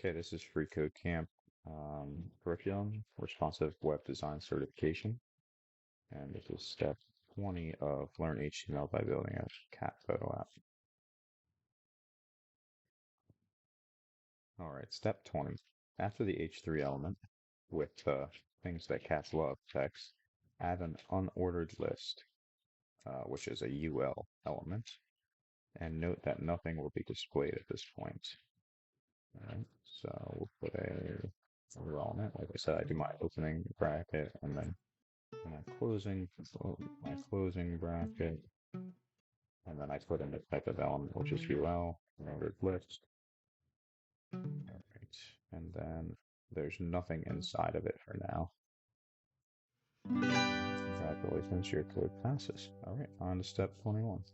Okay, this is Free Code Camp curriculum, responsive web design certification. And this is step 20 of Learn HTML by building a cat photo app. All right, step 20. After the H3 element with things that cats love text, add an unordered list, which is a UL element, and note that nothing will be displayed at this point. All right, so we'll put a element. Like I said, I do my opening bracket and then my closing bracket, and then I put in the type of element, which is UL, ordered list. All right, and then there's nothing inside of it for now. Congratulations, your code passes. All right, on to step 21.